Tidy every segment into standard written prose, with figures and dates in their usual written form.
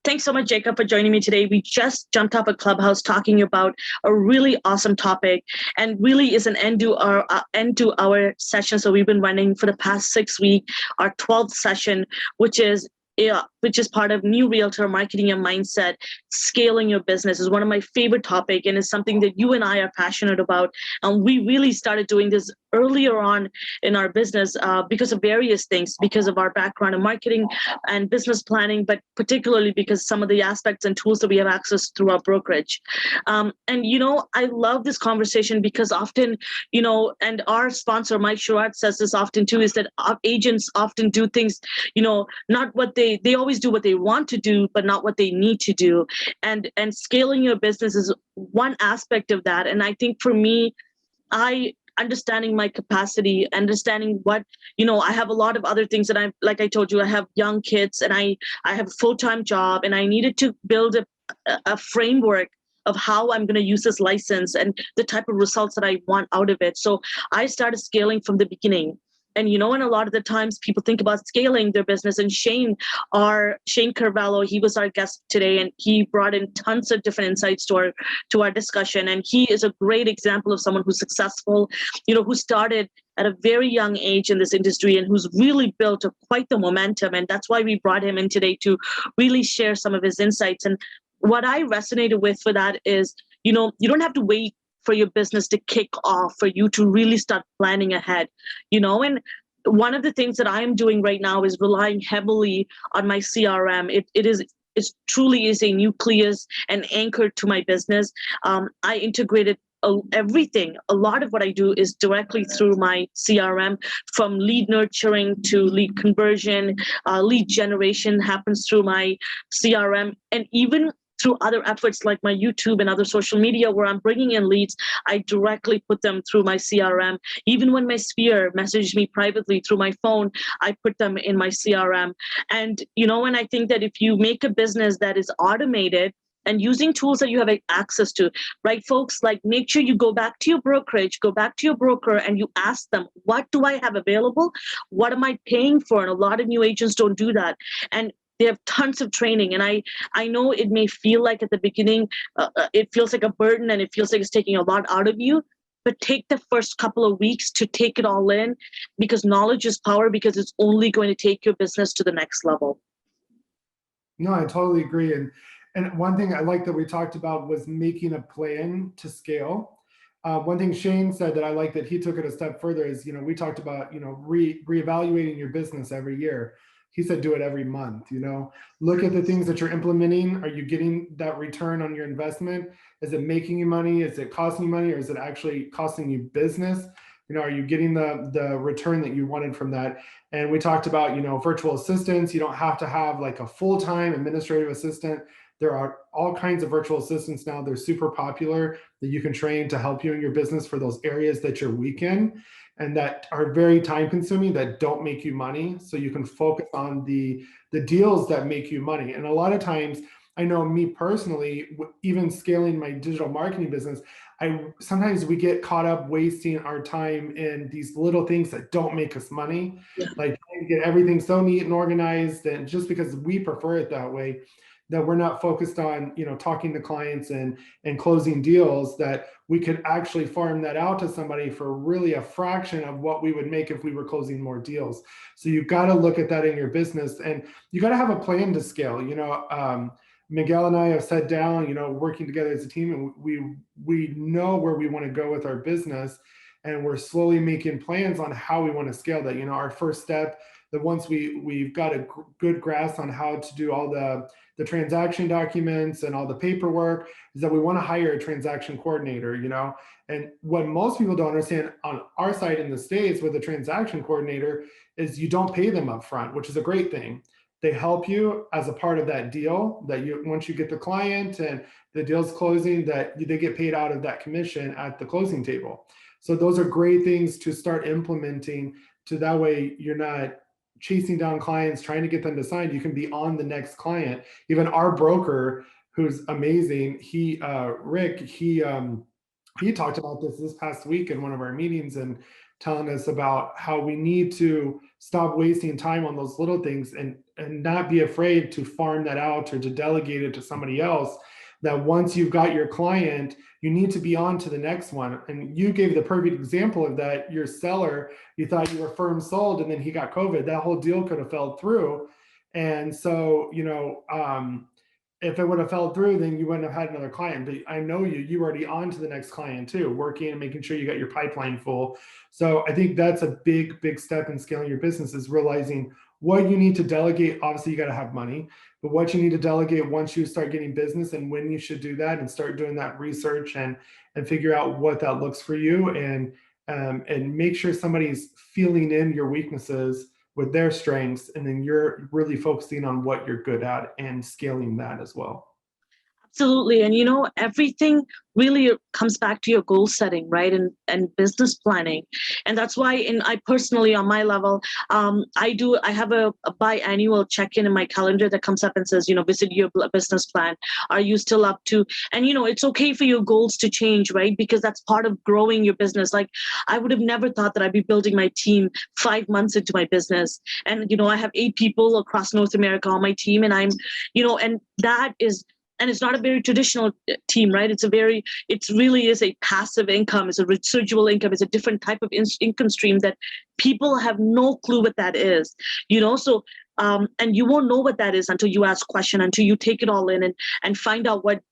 Thanks so much, Jacob, for joining me today. We just jumped off a Clubhouse talking about a really awesome topic, and really is an end to our session. So we've been running for the past 6 weeks, our 12th session, which is part of New Realtor Marketing and Mindset. Scaling your business is one of my favorite topics, and it's something that you and I are passionate about. And we really started doing this earlier on in our business because of various things, because of our background in marketing and business planning, but particularly because some of the aspects and tools that we have access through our brokerage. I love this conversation because often, and our sponsor, Mike Sherrod, says this often too, is that our agents often do things, not what they always do what they want to do, but not what they need to do. And scaling your business is one aspect of that. And I think for me, understanding my capacity, understanding what, I have a lot of other things that like I told you, I have young kids and I have a full-time job, and I needed to build a framework of how I'm going to use this license and the type of results that I want out of it. So I started scaling from the beginning. And and a lot of the times people think about scaling their business, and Shane Carvalho, he was our guest today, and he brought in tons of different insights to our discussion. And he is a great example of someone who's successful, who started at a very young age in this industry and who's really built quite the momentum. And that's why we brought him in today to really share some of his insights. And what I resonated with for that is, you don't have to wait for your business to kick off for you to really start planning ahead, and one of the things that I'm doing right now is relying heavily on my CRM. It truly is a nucleus and anchor to my business. I integrated everything. A lot of what I do is directly through my CRM, from lead nurturing to lead conversion, lead generation happens through my CRM, and even through other efforts like my YouTube and other social media where I'm bringing in leads, I directly put them through my CRM. Even when my sphere messaged me privately through my phone, I put them in my CRM. And, and I think that if you make a business that is automated and using tools that you have access to, right, folks, like make sure you go back to your brokerage, go back to your broker, and you ask them, what do I have available? What am I paying for? And a lot of new agents don't do that. And they have tons of training. And I know it may feel like at the beginning, it feels like a burden and it feels like it's taking a lot out of you, but take the first couple of weeks to take it all in, because knowledge is power, because it's only going to take your business to the next level. No, I totally agree. And one thing I like that we talked about was making a plan to scale. One thing Shane said that I like that he took it a step further is, we talked about, reevaluating your business every year. He said, do it every month, look at the things that you're implementing. Are you getting that return on your investment? Is it making you money? Is it costing you money? Or is it actually costing you business? Are you getting the return that you wanted from that? And we talked about, virtual assistants. You don't have to have like a full-time administrative assistant. There are all kinds of virtual assistants now. They're super popular that you can train to help you in your business for those areas that you're weak in and that are very time consuming, that don't make you money. So you can focus on the deals that make you money. And a lot of times, I know me personally, even scaling my digital marketing business, sometimes we get caught up wasting our time in these little things that don't make us money. Yeah. Like get everything so neat and organized, and just because we prefer it that way, that we're not focused on, talking to clients and closing deals, that we could actually farm that out to somebody for really a fraction of what we would make if we were closing more deals. So you've got to look at that in your business, and you got to have a plan to scale. Miguel and I have sat down, working together as a team, and we know where we want to go with our business, and we're slowly making plans on how we want to scale that. Our first step, that once we've got a good grasp on how to do all the transaction documents and all the paperwork, is that we want to hire a transaction coordinator, And what most people don't understand on our side in the States with a transaction coordinator is you don't pay them up front, which is a great thing. They help you as a part of that deal, that once you get the client and the deal's closing, that they get paid out of that commission at the closing table. So those are great things to start implementing, to that way you're not chasing down clients, trying to get them to sign. You can be on the next client. Even our broker, who's amazing, Rick, he talked about this past week in one of our meetings, and telling us about how we need to stop wasting time on those little things and not be afraid to farm that out or to delegate it to somebody else. That once you've got your client, you need to be on to the next one. And you gave the perfect example of that. Your seller, you thought you were firm sold, and then he got COVID. That whole deal could have fell through. And so, if it would have fell through, then you wouldn't have had another client. But I know you already on to the next client too, working and making sure you got your pipeline full. So I think that's a big, big step in scaling your business, is realizing what you need to delegate. Obviously, you got to have money, but what you need to delegate once you start getting business, and when you should do that, and start doing that research and figure out what that looks for you, and make sure somebody's feeling in your weaknesses with their strengths, and then you're really focusing on what you're good at and scaling that as well. Absolutely. And everything really comes back to your goal setting, right? And business planning. And that's why I personally, on my level, I have a biannual check-in my calendar that comes up and says, visit your business plan. Are you still up to, and it's okay for your goals to change, right? Because that's part of growing your business. Like, I would have never thought that I'd be building my team 5 months into my business. And, I have 8 people across North America on my team, and I'm, and that is, and it's not a very traditional team, right? It really is a passive income. It's a residual income. It's a different type of income stream that people have no clue what that is, So, and you won't know what that is until you ask question, until you take it all in and find out what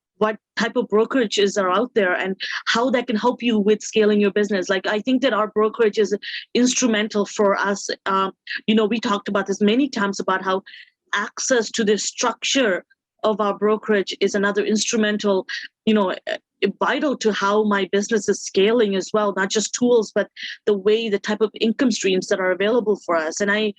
type of brokerages are out there and how that can help you with scaling your business. Like, I think that our brokerage is instrumental for us. We talked about this many times about how access to the structure of our brokerage is another instrumental, vital to how my business is scaling as well. Not just tools, but the type of income streams that are available for us. And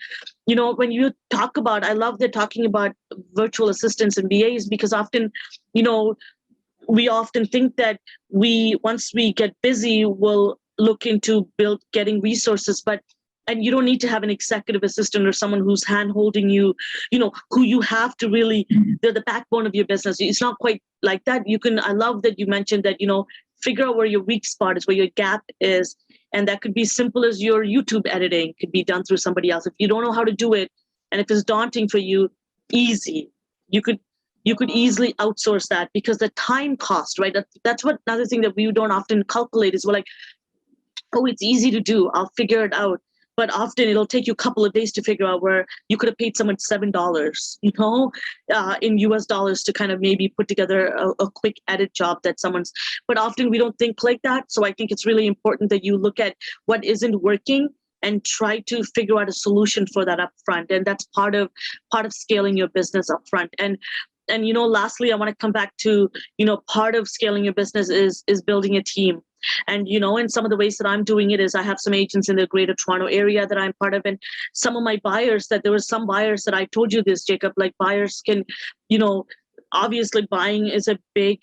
when you talk about, I love that talking about virtual assistants and VAs, because often, we often think that once we get busy, we'll look into getting resources, and you don't need to have an executive assistant or someone who's hand-holding you, who you have to really, they're the backbone of your business. It's not quite like that. I love that you mentioned that, figure out where your weak spot is, where your gap is. And that could be simple as your YouTube editing could be done through somebody else. If you don't know how to do it, and if it's daunting for you, easy. You could easily outsource that, because the time cost, right? That's what another thing that we don't often calculate is, we're like, oh, it's easy to do, I'll figure it out. But often it'll take you a couple of days to figure out, where you could have paid someone $7, in US dollars, to kind of maybe put together a quick edit job but often we don't think like that. So I think it's really important that you look at what isn't working and try to figure out a solution for that up front. And that's part of scaling your business up front. And lastly, I want to come back to, part of scaling your business is building a team. And, and some of the ways that I'm doing it is, I have some agents in the greater Toronto area that I'm part of. And some of my buyers, there were some buyers that I told you this, Jacob, like, buyers can, obviously buying is a big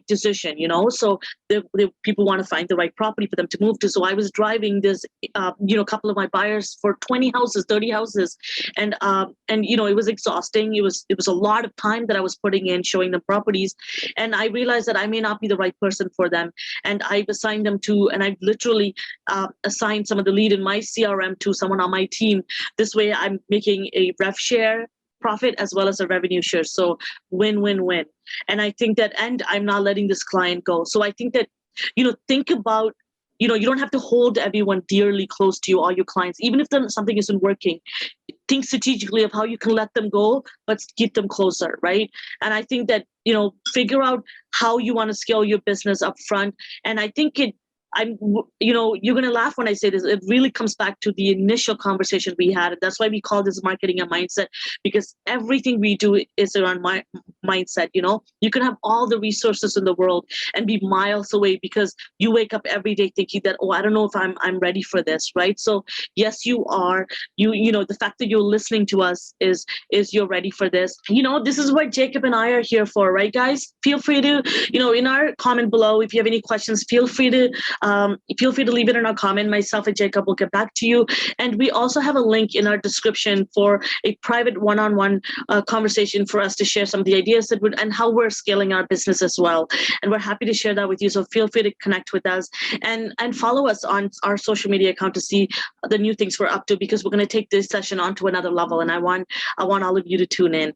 decision, so the people want to find the right property for them to move to. So I was driving this, a couple of my buyers for 20 houses, 30 houses. And it was exhausting. It was a lot of time that I was putting in showing them properties. And I realized that I may not be the right person for them. And I've assigned them to, and I've literally assigned some of the lead in my CRM to someone on my team. This way I'm making a rev share profit as well as a revenue share. So win-win-win. And I think that, and I'm not letting this client go. So I think that, think about, you don't have to hold everyone dearly close to you, all your clients, even if something isn't working. Think strategically of how you can let them go, but keep them closer, right? And I think that, figure out how you want to scale your business up front. And I think you're going to laugh when I say this. It really comes back to the initial conversation we had. And that's why we call this marketing and mindset, because everything we do is around mindset. You can have all the resources in the world and be miles away because you wake up every day thinking that, oh, I don't know if I'm ready for this, right? So yes, you are. The fact that you're listening to us is you're ready for this. This is what Jacob and I are here for, right, guys? Feel free to, in our comment below, if you have any questions, feel free to feel free to leave it in a comment. Myself and Jacob will get back to you. And we also have a link in our description for a private one-on-one conversation for us to share some of the ideas that would and how we're scaling our business as well. And we're happy to share that with you. So feel free to connect with us and follow us on our social media account to see the new things we're up to, because we're going to take this session on to another level. And I want all of you to tune in.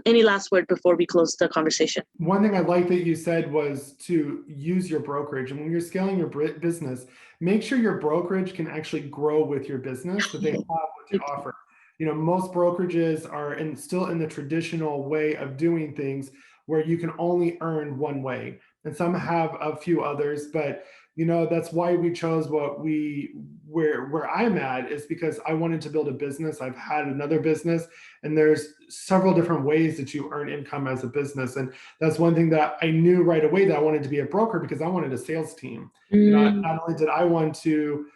Any last word before we close the conversation? One thing I like that you said was to use your brokerage. And when you're scaling your business, make sure your brokerage can actually grow with your business, that they have what to offer. You know, most brokerages are still in the traditional way of doing things where you can only earn one way. And some have a few others, but you know, that's why we chose where I'm at, is because I wanted to build a business. I've had another business, and there's several different ways that you earn income as a business. And that's one thing that I knew right away, that I wanted to be a broker, because I wanted a sales team. You know, not only did I want to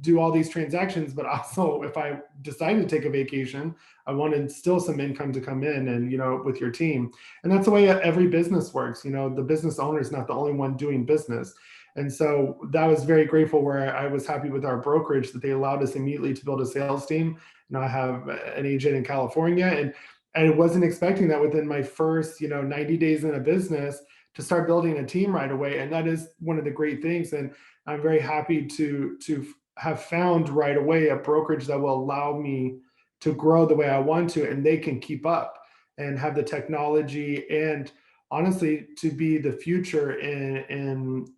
do all these transactions, but also if I decided to take a vacation, I wanted still some income to come in, and, you know, with your team. And that's the way every business works. You know, the business owner is not the only one doing business. And so that was very grateful, where I was happy with our brokerage that they allowed us immediately to build a sales team. You know, I have an agent in California, and I wasn't expecting that within my first, 90 days in a business to start building a team right away. And that is one of the great things. And I'm very happy to have found right away a brokerage that will allow me to grow the way I want to, and they can keep up and have the technology, and honestly, to be the future in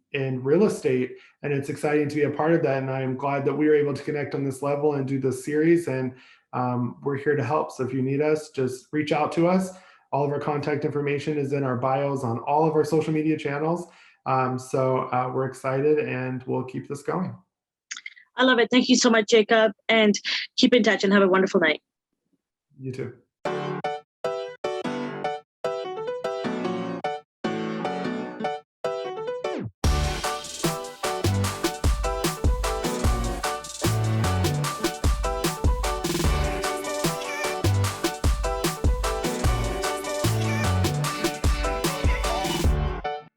real estate. And it's exciting to be a part of that. And I'm glad that we were able to connect on this level and do this series. And we're here to help. So if you need us, just reach out to us. All of our contact information is in our bios on all of our social media channels. So we're excited, and we'll keep this going. I love it. Thank you so much, Jacob. And keep in touch and have a wonderful night. You too.